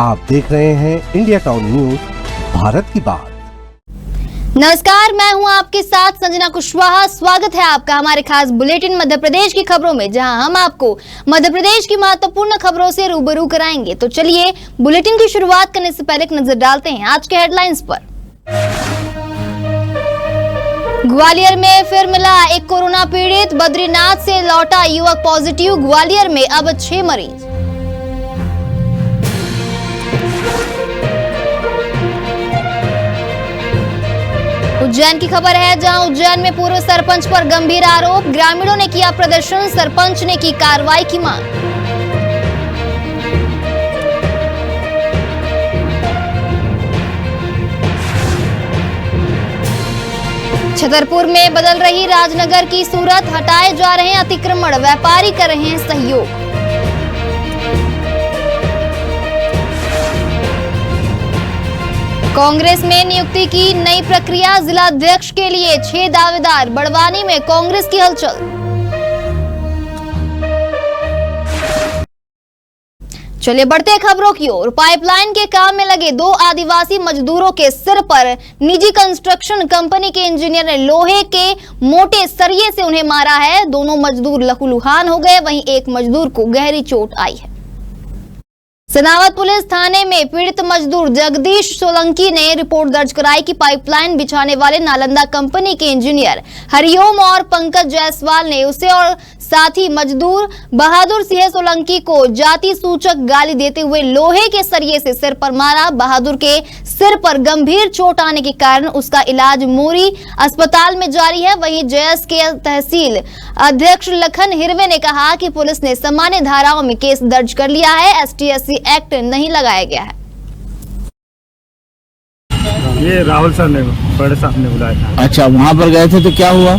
आप देख रहे हैं इंडिया टाउन न्यूज, भारत की बात। नमस्कार, मैं हूं आपके साथ संजना कुशवाहा। स्वागत है आपका हमारे खास बुलेटिन मध्य प्रदेश की खबरों में, जहां हम आपको मध्य प्रदेश की महत्वपूर्ण खबरों से रूबरू कराएंगे। तो चलिए बुलेटिन की शुरुआत करने से पहले एक नजर डालते हैं आज के हेडलाइंस पर। ग्वालियर में फिर मिला एक कोरोना पीड़ित, बद्रीनाथ से लौटा युवक पॉजिटिव। ग्वालियर में अब 6 मरीज। उज्जैन की खबर है, जहां उज्जैन में पूर्व सरपंच पर गंभीर आरोप, ग्रामीणों ने किया प्रदर्शन, सरपंच ने की कार्रवाई की मांग। छतरपुर में बदल रही राजनगर की सूरत, हटाए जा रहे हैं अतिक्रमण, व्यापारी कर रहे हैं सहयोग। कांग्रेस में नियुक्ति की नई प्रक्रिया, जिलाध्यक्ष के लिए 6 दावेदार, बड़वानी में कांग्रेस की हलचल। चलिए बढ़ते खबरों की ओर। पाइपलाइन के काम में लगे 2 आदिवासी मजदूरों के सिर पर निजी कंस्ट्रक्शन कंपनी के इंजीनियर ने लोहे के मोटे सरिये से उन्हें मारा है। दोनों मजदूर लहूलुहान हो गए, वहीं एक मजदूर को गहरी चोट आई है। सनावद पुलिस थाने में पीड़ित मजदूर जगदीश सोलंकी ने रिपोर्ट दर्ज कराई कि पाइपलाइन बिछाने वाले नालंदा कंपनी के इंजीनियर हरिओम और पंकज जायसवाल ने उसे और साथी मजदूर बहादुर सिंह सोलंकी को जाति सूचक गाली देते हुए लोहे के सरिये से सिर पर मारा। बहादुर के सिर पर गंभीर चोट आने के कारण उसका इलाज मोरी अस्पताल में जारी है। वहीं जयस के तहसील अध्यक्ष लखन हिरवे ने कहा कि पुलिस ने सामान्य धाराओं में केस दर्ज कर लिया है, ST/SC एक्ट नहीं लगाया गया है। ये राहुल सर ने बड़े साहब ने बुलाया था। अच्छा, वहाँ पर गए थे तो क्या हुआ?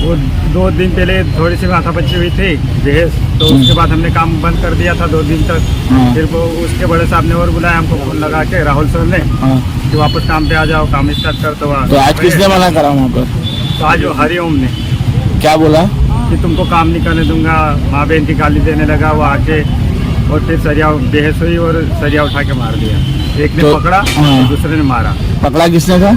वो 2 दिन पहले थोड़ी सी माथापच्ची हुई थी बहस, तो उसके बाद हमने काम बंद कर दिया था 2 दिन तक। फिर वो उसके बड़े साहब ने और बुलाया हमको, फोन लगा के राहुल सर ने कि वापस काम पे आ जाओ, काम स्टार्ट कर। तो आज किसने मना करा वहाँ पर? तो आज वो हरिओम ने क्या बोला कि तुमको काम नहीं करने दूंगा, माँ बहन की गाली देने लगा वो आके, और फिर सरिया बहस हुई और सरिया उठा के मार दिया। एक ने पकड़ा, दूसरे ने मारा। पकड़ा किसने था?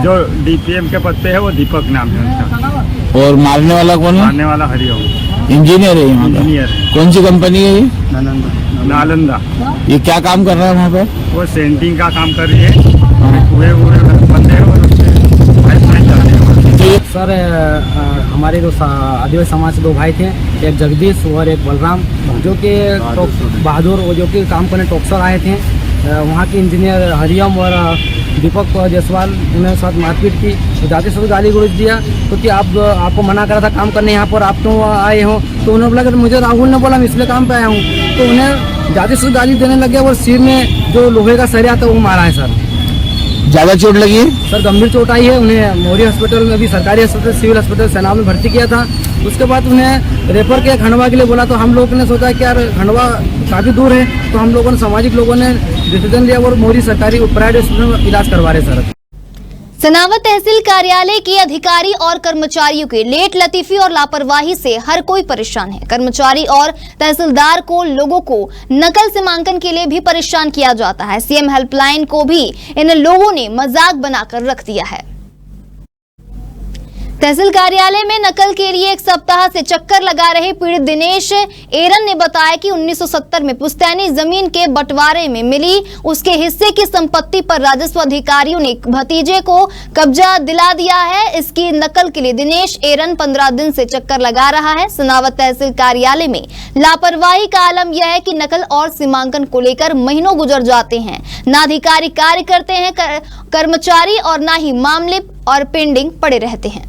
जो DPM के पद पे है वो दीपक नाम है उनका। और मारने वाला कौन है? मारने वाला हरिओम इंजीनियर है। यहाँ इंजीनियर कौन सी कंपनी है ये? नालंदा। ये क्या काम कर रहा है वहाँ पर? वो सेंटिंग का काम कर रही है। पूरे बंदे हैं और पाइपलाइन चल रही है। सर हमारे जो आदिवासी समाज से 2 भाई थे, एक जगदीश और एक बलराम, जो कि बहादुर, वो जो कि काम करने टॉक्सर आए थे। वहाँ के इंजीनियर हरिओम और दीपक जायसवाल, उन्होंने साथ मारपीट की, जाते से गाली गलौज दिया। तो कि आपको मना करा था काम करने, यहाँ पर आप क्यों आए हो? तो उन्होंने बोला कि मुझे राहुल ने बोला मैं इसलिए काम पे आया हूँ। तो उन्हें जाते से गाली देने लगे और सिर में जो लोहे का सरिया था वो मारा है सर। ज्यादा चोट लगी है? सर गंभीर चोट आई है। उन्हें मोरी हॉस्पिटल में भी, सरकारी हॉस्पिटल, सिविल हॉस्पिटल सेना में भर्ती किया था। उसके बाद उन्हें रेफर किया खंडवा के लिए बोला। तो हम लोगों ने सोचा कि यार खंडवा काफ़ी दूर है, तो हम लोगों ने, सामाजिक लोगों ने डिसीजन लिया और मोरी सरकारी प्राइवेट हॉस्पिटल में इलाज करवा रहे सर। सनावद तहसील कार्यालय के अधिकारी और कर्मचारियों की लेट लतीफी और लापरवाही से हर कोई परेशान है। कर्मचारी और तहसीलदार को लोगों को नकल सीमांकन के लिए भी परेशान किया जाता है। CM हेल्पलाइन को भी इन लोगों ने मजाक बनाकर रख दिया है। तहसील कार्यालय में नकल के लिए 1 सप्ताह से चक्कर लगा रहे पीड़ित दिनेश एरन ने बताया कि 1970 में पुश्तैनी जमीन के बंटवारे में मिली उसके हिस्से की संपत्ति पर राजस्व अधिकारियों ने भतीजे को कब्जा दिला दिया है। इसकी नकल के लिए दिनेश एरन 15 दिन से चक्कर लगा रहा है। सनावद तहसील कार्यालय में लापरवाही का आलम यह है कि नकल और सीमांकन को लेकर महीनों गुजर जाते हैं, ना अधिकारी कार्य करते हैं कर्मचारी, और ना ही मामले और पेंडिंग पड़े रहते हैं।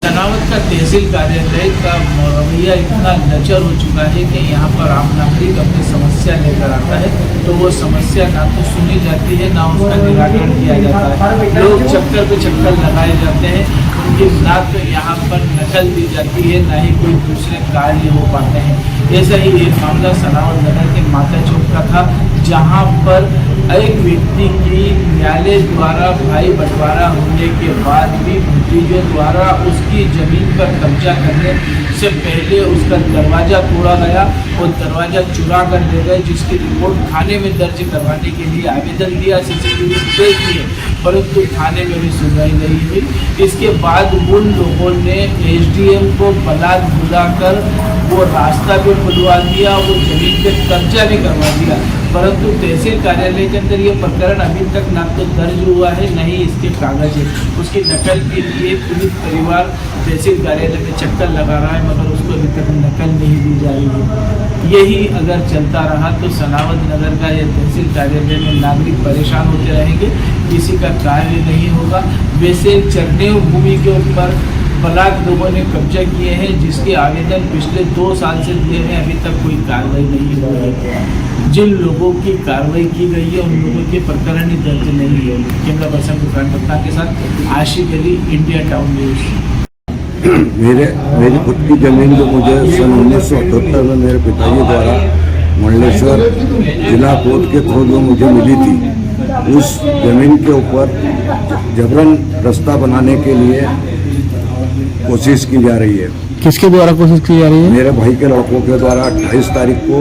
सनावद का तहसील कार्यालय का रवैया इतना लचर हो चुका है कि यहाँ पर आम नागरिक अपनी समस्या लेकर आता है तो वो समस्या ना तो सुनी जाती है, ना उसका निराकरण किया जाता है। लोग चक्कर पे चक्कर लगाए जाते हैं, उनकी ना तो यहाँ पर नकल दी जाती है, ना ही कोई दूसरे कार्य हो पाते हैं। ऐसा ही एक मामला सनावद नगर के माता चौक का था, जहाँ पर एक व्यक्ति की न्यायालय द्वारा भाई बंटवारा होने के बाद भी भतीजों द्वारा उसकी जमीन पर कब्जा करने उससे पहले उसका दरवाज़ा तोड़ा गया और दरवाज़ा चुरा कर ले गए, जिसकी रिपोर्ट थाने में दर्ज करवाने के लिए आवेदन दिया, CCTV फुटेज दिए, परंतु थाने में भी सुनवाई नहीं हुई। इसके बाद उन लोगों ने SDM को बलात् बुलाकर वो रास्ता भी खुलवा दिया, वो जमीन पे कब्जा भी करवा दिया, परंतु तहसील कार्यालय के अंदर ये प्रकरण अभी तक ना तो दर्ज हुआ है, न ही इसके कागज है। उसकी नकल के लिए पीड़ित परिवार तहसील कार्यालय में चक्कर लगा रहा है, मगर उसको अभी तक नकल नहीं दी जा रही है। यही अगर चलता रहा तो सनावद नगर का यह तहसील कार्यालय में नागरिक परेशान होते रहेंगे, किसी का कार्य नहीं होगा। वैसे चरनेव भूमि के ऊपर बलात् लोगों ने कब्जा किए हैं, जिसके आवेदन पिछले 2 साल से दिए हैं, अभी तक कोई कार्रवाई नहीं हुई है। जिन लोगों की कार्रवाई की गई है उन लोगों के प्रकरण ही दर्ज नहीं है। कैमरा पर्सन गुफरान पटना के साथ आशिक अली, इंडिया टाउन न्यूज़। मेरी खुद की जमीन जो मुझे सन 1978 में मेरे पिताजी द्वारा मंडलेश्वर जिला कोर्ट के थ्रू जो मुझे मिली थी, उस जमीन के ऊपर जबरन रास्ता बनाने के लिए कोशिश की जा रही है। किसके द्वारा कोशिश की जा रही है? मेरे भाई के लड़कों के द्वारा 28 तारीख को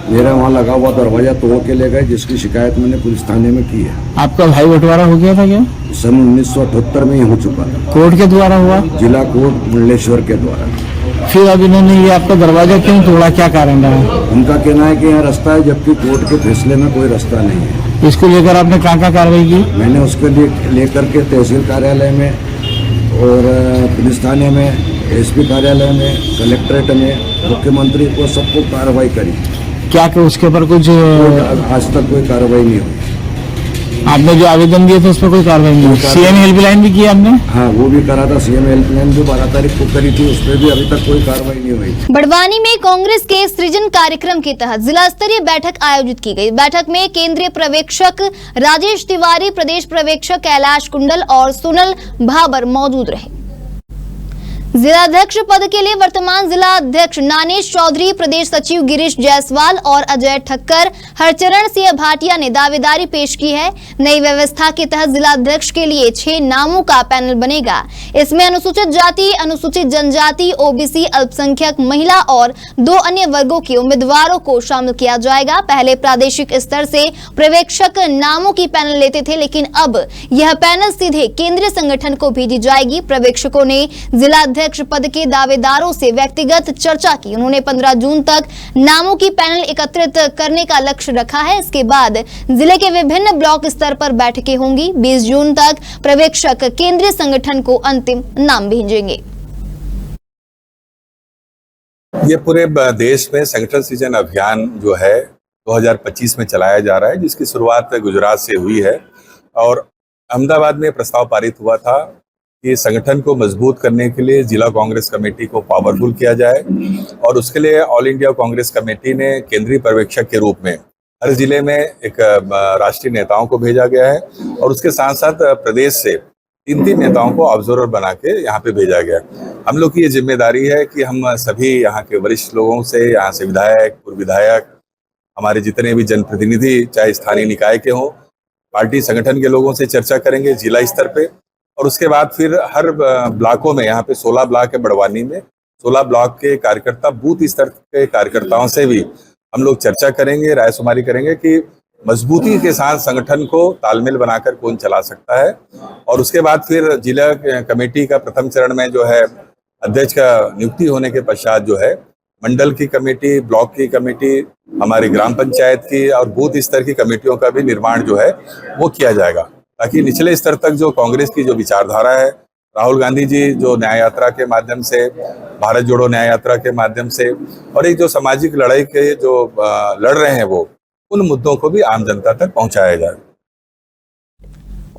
मेरा वहाँ लगा हुआ दरवाजा तोड़ के ले गए, जिसकी शिकायत मैंने पुलिस थाने में की है। आपका भाई बंटवारा हो गया था क्या? सन 1978 में ही हो चुका था। कोर्ट के द्वारा हुआ? जिला कोर्ट मंडलेश्वर के द्वारा। फिर अब इन्होंने ये आपका दरवाजा क्यों तोड़ा, क्या कारण रहा? उनका कहना है कि यहाँ रास्ता है, जबकि कोर्ट के फैसले में कोई रास्ता नहीं है। इसको लेकर आपने क्या कार्रवाई की? मैंने उसके लिए लेकर के तहसील कार्यालय में और पुलिस थाने में, SP कार्यालय में, कलेक्ट्रेट में, मुख्यमंत्री को सबको कार्रवाई करी। क्या कि उसके ऊपर कुछ आज तक कोई कार्रवाई नहीं हुई। आपने जो आवेदन दिए थे उस पर कोई कार्रवाई नहीं हुई? CM हेल्पलाइन भी की आपने? हाँ, वो भी करा था। CM हेल्पलाइन जो 12 तारीख को करी थी, उस पर भी अभी तक कोई कार्रवाई नहीं हुई। बड़वानी में कांग्रेस के सृजन कार्यक्रम के तहत जिला स्तरीय बैठक आयोजित की गई। बैठक में केंद्रीय पर्यवेक्षक राजेश तिवारी, प्रदेश पर्यवेक्षक कैलाश कुंडल और सोनल भाबर मौजूद रहे। जिलाध्यक्ष पद के लिए वर्तमान जिला अध्यक्ष नानेश चौधरी, प्रदेश सचिव गिरीश जायसवाल और अजय ठक्कर, हरचरण सिंह भाटिया ने दावेदारी पेश की है। नई व्यवस्था के तहत जिलाध्यक्ष के लिए 6 नामों का पैनल बनेगा। इसमें अनुसूचित जाति, अनुसूचित जनजाति, OBC, अल्पसंख्यक, महिला और 2 अन्य वर्गों के उम्मीदवारों को शामिल किया जाएगा। पहले प्रादेशिक स्तर से पर्यवेक्षक नामों की पैनल लेते थे, लेकिन अब यह पैनल सीधे केंद्रीय संगठन को भेजी जाएगी। पर्यवेक्षकों ने जिला पद के दावेदारों से व्यक्तिगत चर्चा की। उन्होंने 15 जून तक नामों की पैनल एकत्रित करने का लक्ष्य रखा है। इसके बाद जिले के विभिन्न ब्लॉक स्तर पर बैठकें होंगी। 20 जून तक पर्यवेक्षक केंद्रीय संगठन को अंतिम नाम भेजेंगे। ये पूरे देश में संगठन सृजन अभियान जो है 2025 में चलाया जा रहा है, जिसकी शुरुआत गुजरात से हुई है और अहमदाबाद में प्रस्ताव पारित हुआ था कि संगठन को मजबूत करने के लिए जिला कांग्रेस कमेटी को पावरफुल किया जाए और उसके लिए ऑल इंडिया कांग्रेस कमेटी ने केंद्रीय पर्यवेक्षक के रूप में हर जिले में एक राष्ट्रीय नेताओं को भेजा गया है और उसके साथ साथ प्रदेश से 3 नेताओं को ऑब्जर्वर बना के यहाँ पे भेजा गया। हम लोग की ये जिम्मेदारी है कि हम सभी यहाँ के वरिष्ठ लोगों से, यहाँ से विधायक, पूर्व विधायक, हमारे जितने भी जनप्रतिनिधि चाहे स्थानीय निकाय के हों, पार्टी संगठन के लोगों से चर्चा करेंगे जिला स्तर पे और उसके बाद फिर हर ब्लॉकों में, यहाँ पे 16 ब्लॉक है बड़वानी में, 16 ब्लॉक के कार्यकर्ता, बूथ स्तर के कार्यकर्ताओं से भी हम लोग चर्चा करेंगे, रायशुमारी करेंगे कि मजबूती के साथ संगठन को तालमेल बनाकर कौन चला सकता है और उसके बाद फिर जिला कमेटी का प्रथम चरण में जो है अध्यक्ष का नियुक्ति होने के पश्चात जो है मंडल की कमेटी, ब्लॉक की कमेटी, हमारी ग्राम पंचायत की और बूथ स्तर की कमेटियों का भी निर्माण जो है वो किया जाएगा, ताकि निचले स्तर तक जो कांग्रेस की जो विचारधारा है, राहुल गांधी जी जो न्याय यात्रा के माध्यम से, भारत जोड़ो न्याय यात्रा के माध्यम से और एक जो सामाजिक लड़ाई के जो लड़ रहे हैं वो उन मुद्दों को भी आम जनता तक पहुंचाया जाए।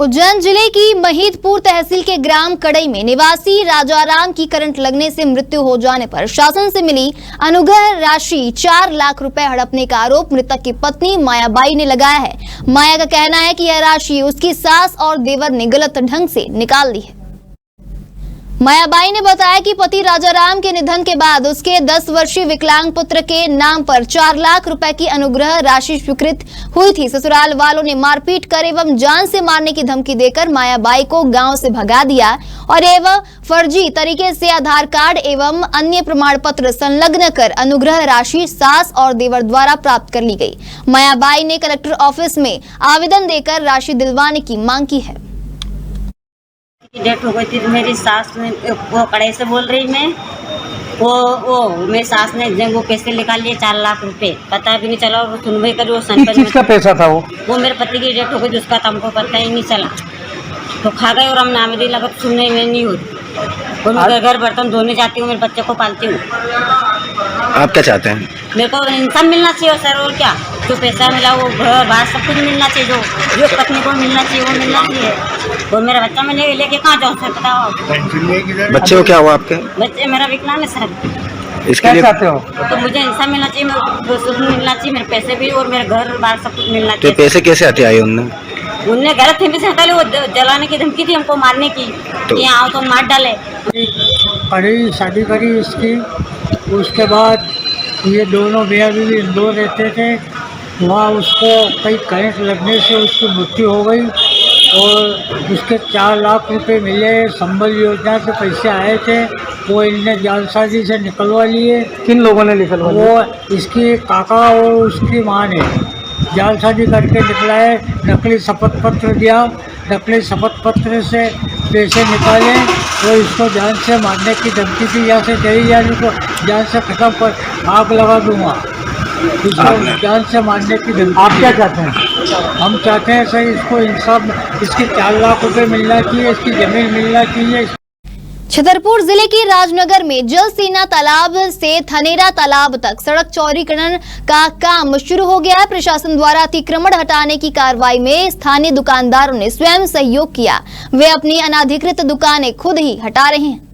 उज्जैन जिले की महिदपुर तहसील के ग्राम कड़ई में निवासी राजाराम की करंट लगने से मृत्यु हो जाने पर शासन से मिली अनुग्रह राशि 4 लाख रुपए हड़पने का आरोप मृतक की पत्नी मायाबाई ने लगाया है। माया का कहना है कि यह राशि उसकी सास और देवर ने गलत ढंग से निकाल ली है। मायाबाई ने बताया कि पति राजाराम के निधन के बाद उसके 10 वर्षीय विकलांग पुत्र के नाम पर 4 लाख रुपए की अनुग्रह राशि स्वीकृत हुई थी। ससुराल वालों ने मारपीट कर एवं जान से मारने की धमकी देकर मायाबाई को गांव से भगा दिया और एवं फर्जी तरीके से आधार कार्ड एवं अन्य प्रमाण पत्र संलग्न कर अनुग्रह राशि सास और देवर द्वारा प्राप्त कर ली गई। मायाबाई ने कलेक्टर ऑफिस में आवेदन देकर राशि दिलवाने की मांग की है। डेट हो गई थी तो मेरी सास ने वो कड़ाई से बोल रही मैं वो मेरी सास ने वो पैसे निकाल लिए 4 लाख रुपए, पता भी नहीं चला। और सुनवाई करी वो किस चीज का पैसा था वो मेरे पति की डेट हो गई उसका तो हमको पता ही नहीं चला, तो खा गए और हम नामदी लगा तो सुनने में नहीं होती। और मैं घर बर्तन धोने जाती हूँ, मेरे बच्चे को पालती हूँ। आप क्या चाहते हैं? मेरे को इंसाफ मिलना चाहिए सर, और क्या। जो पैसा मिला वो घर बाहर सब कुछ मिलना चाहिए, जो पत्नी को मिलना चाहिए वो मिलना चाहिए। और मेरा बच्चा मैंने लेके कहाँ जाऊँ सर, बताओ। बच्चे को क्या हुआ आपके? बच्चे मेरा विकलांग है सर। इसके लिए चाहते हो? तो मुझे इंसाफ मिलना चाहिए, मेरे सुख मिलना चाहिए, मेरे पैसे भी और मेरे घर बाहर सब कुछ मिलना तो चाहिए। पैसे कैसे आते आए उनने गलत थी से पहले वो जलाने की धमकी थी हमको, मारने की, तो यहाँ आओ तो मार डाले। करी शादी करी इसकी, उसके बाद ये दोनों मियाँ बीवी इंदौर रहते थे। वहाँ उसको कई करंट लगने से उसकी मृत्यु हो गई और उसके 4 लाख रुपए मिले। संबल योजना से पैसे आए थे, वो इनने जालसाजी से निकलवा लिए। किन लोगों ने निकलवा लिए? वो इसकी काका और उसकी माँ ने जालसाजी करके निकलाए। नकली शपथ पत्र दिया, नकली शपथ पत्र से पैसे निकाले और इसको जान से मारने की धमकी दी। यहाँ से तेरी जान को जान से खत्म कर आग लगा दूंगा, इसको जान से मारने की धमकी। आप क्या चाहते हैं? हम चाहते हैं सर इसको इंसाफ, इसकी 4 लाख रुपए मिलना चाहिए, इसकी जमीन मिलना चाहिए। छतरपुर जिले के राजनगर में जल सेना तालाब से थनेरा तालाब तक सड़क चौड़ीकरण का काम शुरू हो गया है। प्रशासन द्वारा अतिक्रमण हटाने की कार्रवाई में स्थानीय दुकानदारों ने स्वयं सहयोग किया। वे अपनी अनाधिकृत दुकानें खुद ही हटा रहे हैं।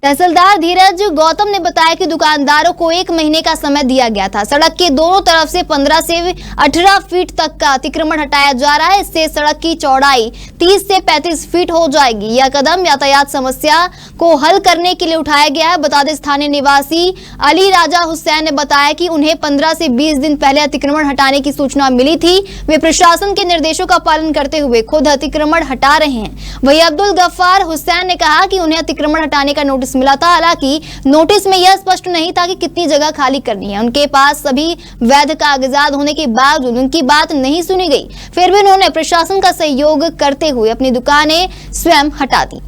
तहसीलदार धीरज गौतम ने बताया कि दुकानदारों को 1 महीने का समय दिया गया था। सड़क के दोनों तरफ से 15 से 18 फीट तक का अतिक्रमण हटाया जा रहा है। इससे सड़क की चौड़ाई 30 से 35 फीट हो जाएगी। यह कदम यातायात समस्या को हल करने के लिए उठाया गया है। बता दें, स्थानीय निवासी अली राजा हुसैन ने बताया कि उन्हें 15 से 20 दिन पहले अतिक्रमण हटाने की सूचना मिली थी। वे प्रशासन के निर्देशों का पालन करते हुए खुद अतिक्रमण हटा रहे हैं। वहीं अब्दुल गफ्फार हुसैन ने कहा कि उन्हें अतिक्रमण हटाने का नोटिस मिला था। हालांकि नोटिस में यह स्पष्ट नहीं था कि कितनी जगह खाली करनी है। उनके पास सभी वैध कागजात होने के बावजूद उनकी बात नहीं सुनी गई। फिर भी उन्होंने प्रशासन का सहयोग करते हुए अपनी दुकानें स्वयं हटा दी।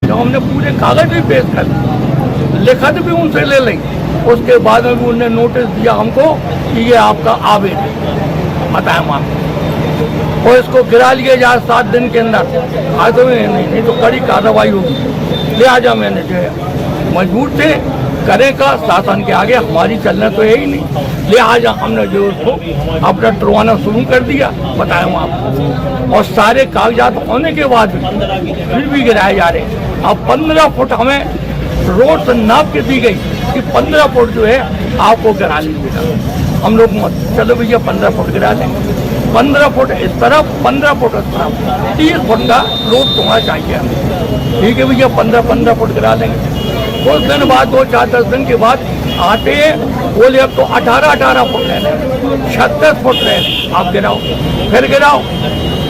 जब हमने पूरे कागज भी पेश कर दिए, लिखत भी उनसे ले लेंगे, उसके बाद में उन्होंने नोटिस दिया हमको कि ये आपका आवेदन बताया आपको, और इसको गिरा लिया जाए 7 दिन के अंदर। आज तो नहीं तो कड़ी कार्रवाई होगी। लिहाजा मैंने जो है मजबूर थे करेगा, शासन के आगे हमारी चलना तो है ही नहीं। लिहाजा हमने जो उसको अपना टरवाना शुरू कर दिया, बताया हूँ आपको। और सारे कागजात होने के बाद फिर भी गिराए जा रहे हैं। अब 15 फुट हमें रोड से नाप के दी गई कि 15 फुट जो है आपको गिरा लीजिएगा। हम लोग चलो भैया 15 फुट गिरा लेंगे। 15 फुट इस तरफ, 15 फुट इस तरफ, 30 फुट का रोड होना चाहिए। ठीक है भैया, 15 फुट गिरा लेंगे। कुछ दिन बाद 2-4-10 दिन के बाद आते बोले अब तो 18 फुट ले लें, 36 फुट ले लें, आप गिराओ, फिर गिराओ।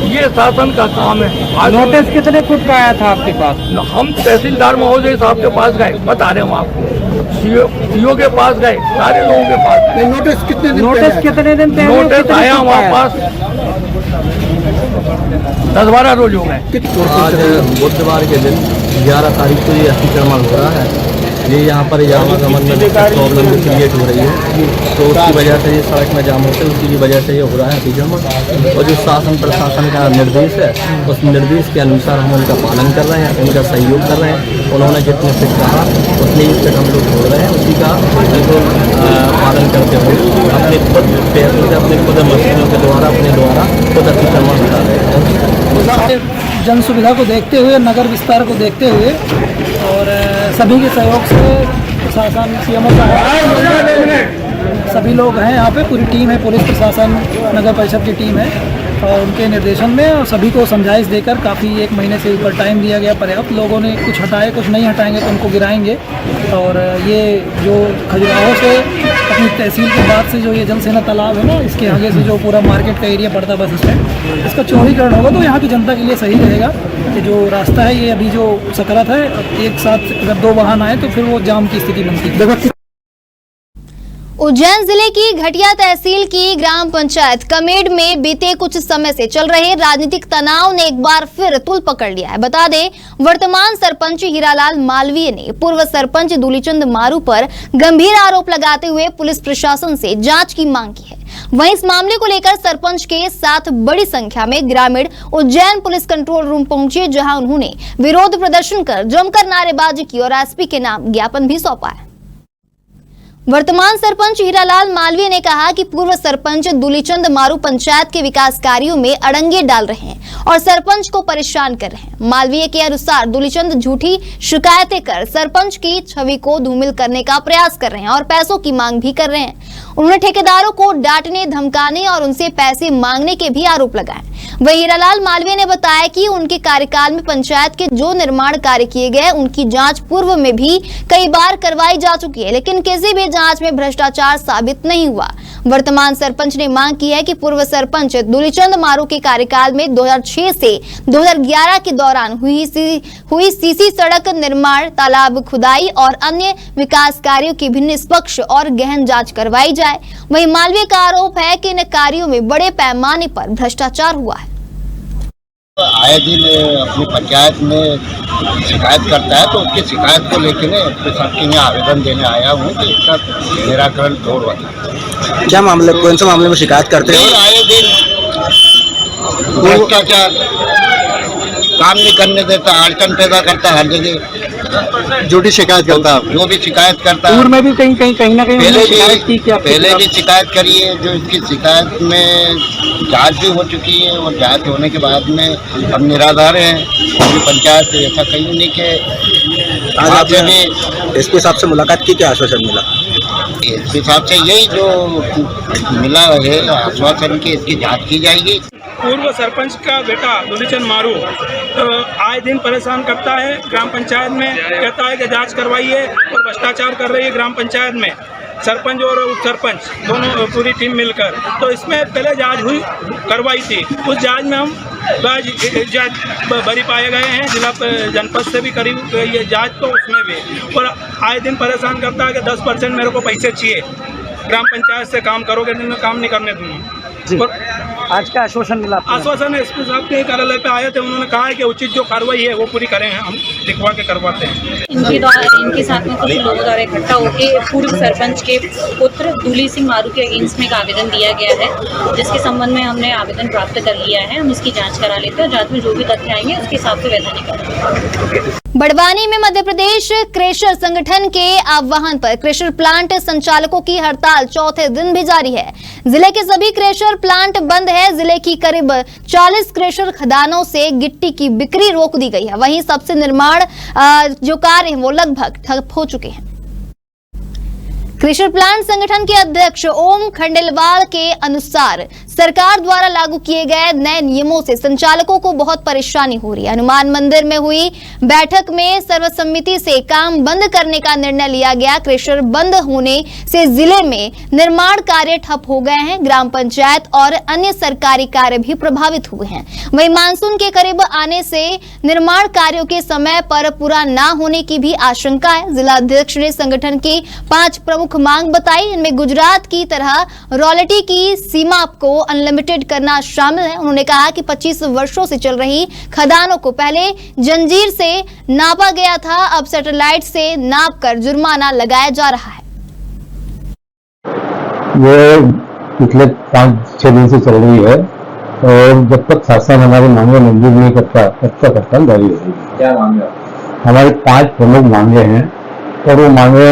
ये शासन का काम है। नोटिस कितने फुट का आया था आपके पास? हम तहसीलदार महोदय साहब के पास गए, बता रहे हूँ आपको, सीओ के पास गए, सारे लोगों के पास। नोटिस कितने दिन पहले? नोटिस आया हमारे पास 10-12 रोज हो गए। आज बुधवार के दिन 11 तारीख को ये अतिक्रमण हो रहा है। ये यहाँ पर आवागमन में प्रॉब्लम भी क्रिएट हो रही है, तो उसकी वजह से ये सड़क में जाम होते हैं, उसकी वजह से ये हो रहा है अतिक्रमण। और जो शासन प्रशासन का निर्देश है, उस निर्देश के अनुसार हम उनका पालन कर रहे हैं, उनका सहयोग कर रहे हैं। उन्होंने जितने फिट कहा उतने ही फिट हम लोग छोड़ रहे हैं, उसी का बिल्कुल पालन करते हुए अपने खुद पैसे से, अपने खुद मशीनों के द्वारा, अपने द्वारा खुद अतिक्रमण हटा रहे हैं। जन सुविधा को देखते हुए, नगर विस्तार को देखते हुए और सभी के सहयोग से प्रशासन, सीएमओ का सभी लोग हैं यहाँ पे, पूरी टीम है, पुलिस प्रशासन, नगर परिषद की टीम है। और उनके निर्देशन में और सभी को समझाइश देकर काफ़ी 1 महीने से ऊपर टाइम दिया गया पर्याप्त। लोगों ने कुछ हटाए, कुछ नहीं हटाएंगे तो उनको गिराएंगे। और ये जो खजुराहो से अपनी तहसील के बाद से जो ये जल सेना तालाब है ना, इसके आगे से जो पूरा मार्केट का एरिया पड़ता बस स्टैंड, इसका चौड़ीकरण होगा तो यहाँ की जनता के लिए सही रहेगा। कि जो रास्ता है ये अभी जो सकरत है, एक साथ अगर 2 वाहन आए तो फिर वो जाम की स्थिति बनती है। उज्जैन जिले की घटिया तहसील की ग्राम पंचायत कमेड में बीते कुछ समय से चल रहे राजनीतिक तनाव ने एक बार फिर तूल पकड़ लिया है। बता दें, वर्तमान सरपंच हीरालाल मालवीय ने पूर्व सरपंच दूलीचंद मारू पर गंभीर आरोप लगाते हुए पुलिस प्रशासन से जांच की मांग की है। वहीं इस मामले को लेकर सरपंच के साथ बड़ी संख्या में ग्रामीण उज्जैन पुलिस कंट्रोल रूम पहुंचे, जहां उन्होंने विरोध प्रदर्शन कर जमकर नारेबाजी की और एसपी के नाम ज्ञापन भी सौंपा है। वर्तमान सरपंच हीरालाल मालवीय ने कहा कि पूर्व सरपंच दूलीचंद मारू पंचायत के विकास कार्यों में अड़ंगे डाल रहे हैं और सरपंच को परेशान कर रहे हैं। मालवीय के अनुसार दूलीचंद झूठी शिकायतें कर सरपंच की छवि को धूमिल करने का प्रयास कर रहे हैं और पैसों की मांग भी कर रहे हैं। उन्होंने ठेकेदारों को डांटने, धमकाने और उनसे पैसे मांगने के भी आरोप लगाए। वही हीरालाल मालवीय ने बताया कि उनके कार्यकाल में पंचायत के जो निर्माण कार्य किए गए उनकी जांच पूर्व में भी कई बार करवाई जा चुकी है, लेकिन किसी भी जांच में भ्रष्टाचार साबित नहीं हुआ। वर्तमान सरपंच ने मांग की है कि पूर्व सरपंच दूलीचंद मारू के कार्यकाल में 2006 से 2011 के दौरान हुई सीसी सड़क निर्माण, तालाब खुदाई और अन्य विकास कार्यों की भी निष्पक्ष और गहन जांच करवाई जाए। वहीं मालवीय का आरोप है कि इन कार्यों में बड़े पैमाने पर भ्रष्टाचार हुआ है। आए दिन अपनी पंचायत में शिकायत करता है तो उसकी शिकायत को लेकर मैं सबके यहाँ आवेदन देने आया हूँ कि इसका निराकरण छोड़वा। क्या मामले, कौन से मामले में शिकायत करते हैं? आए दिन भ्रष्टाचार, काम नहीं करने देता, अड़चन पैदा करता हर जगह, जो भी शिकायत करता है, जो भी शिकायत करता है। पूर्व में भी कहीं ना कहीं पहले भी शिकायत करी है, जो इसकी शिकायत में जांच भी हो चुकी है और जांच होने के बाद में हम निराधार हैं। पूरी पंचायत ऐसा कहीं नहीं कि आज आपने एसपी साहब से मुलाकात की, क्या आश्वासन मिला? एसपी साहब से यही जो मिला है आश्वासन की इसकी जांच की जाएगी। पूर्व सरपंच का बेटा दूलीचंद मारू आए दिन परेशान करता है ग्राम पंचायत में, कहता है कि जांच करवाइए और भ्रष्टाचार कर रही है ग्राम पंचायत में, सरपंच और उप सरपंच दोनों पूरी टीम मिलकर। तो इसमें पहले जांच हुई, करवाई थी, उस जांच में हम बरी पाए गए हैं। जिला जनपद से भी करी गई है जांच, तो उसमें भी। और आए दिन परेशान करता है कि 10% मेरे को पैसे चाहिए, ग्राम पंचायत से काम करोगे दिन में काम नहीं करने दूंगा। आज का आश्वासन मिला? आश्वासन एसपी साहब के कार्यालय पे आए थे, उन्होंने कहा है कि उचित जो कार्रवाई है वो पूरी करें, हम लिखवा के करवाते हैं। इनके साथ में कुछ लोगों द्वारा इकट्ठा होकर पूर्व सरपंच के पुत्र दूली सिंह मारू के अगेंस्ट में एक आवेदन दिया गया है, जिसके संबंध में हमने आवेदन प्राप्त कर लिया है। हम इसकी जांच करा लेते हैं, जांच में जो भी तथ्य आएंगे उसके हिसाब से वैधानिक करेंगे। बड़वानी में मध्य प्रदेश क्रेशर संगठन के आह्वान पर क्रेशर प्लांट संचालकों की हड़ताल चौथे दिन भी जारी है। जिले के सभी क्रेशर प्लांट बंद है। जिले की करीब 40 क्रेशर खदानों से गिट्टी की बिक्री रोक दी गई है। वहीं सबसे निर्माण जो कार्य है वो लगभग ठप हो चुके हैं। क्रेशर प्लांट संगठन के अध्यक्ष ओम खंडेलवाल के अनुसार सरकार द्वारा लागू किए गए नए नियमों से संचालकों को बहुत परेशानी हो रही है। हनुमान मंदिर में हुई बैठक में सर्वसम्मति से काम बंद करने का निर्णय लिया गया। क्रेशर बंद होने से जिले में निर्माण कार्य ठप हो गए हैं। ग्राम पंचायत और अन्य सरकारी कार्य भी प्रभावित हुए हैं। वहीं मानसून के करीब आने से निर्माण कार्यों के समय पर पूरा न होने की भी आशंका है। जिला अध्यक्ष ने संगठन की 5 प्रमुख मांग बताई। इनमें गुजरात की तरह रॉयल्टी की सीमा को अनलिमिटेड करना शामिल है। उन्होंने कहा कि 25 वर्षों से चल रही खदानों को पहले जंजीर से नापा गया था, अब सैटेलाइट से नापकर जुर्माना लगाया जा रहा है। ये पिछले 5-6 दिन से चल रही है और जब तक शासन हमारी मांगे मंजूर नहीं करता तब तक हड़ताल जारी रहेगी। क्या मांगे? हमारी 5 प्रमुख मांगे हैं और वो मांगे,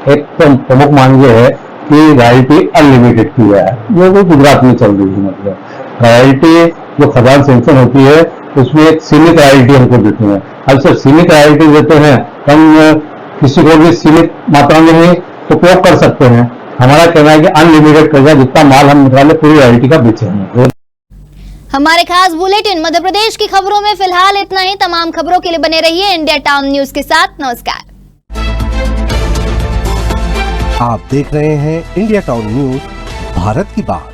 एक प्रमुख मांग ये है कि रॉयल्टी अनलिमिटेड की जाए। वो गुजरात में चल रही है। मतलब रॉयल्टी जो खदान सेंक्शन होती है उसमें एक सीमित रॉयल्टी हमको देते हैं। अब सिर्फ सीमित रॉयल्टी देते हैं, हम किसी को भी सीमित मात्रा में ही उपयोग कर सकते हैं। हमारा कहना है कि अनलिमिटेड कर जाए, जितना माल हम निकाले पूरी रॉयल्टी का बेचेंगे। हमारे खास बुलेटिन मध्य प्रदेश की खबरों में फिलहाल इतना ही। तमाम खबरों के लिए बने रहिए इंडिया टाउन न्यूज के साथ। नमस्कार। आप देख रहे हैं इंडिया टाउन न्यूज, भारत की बात।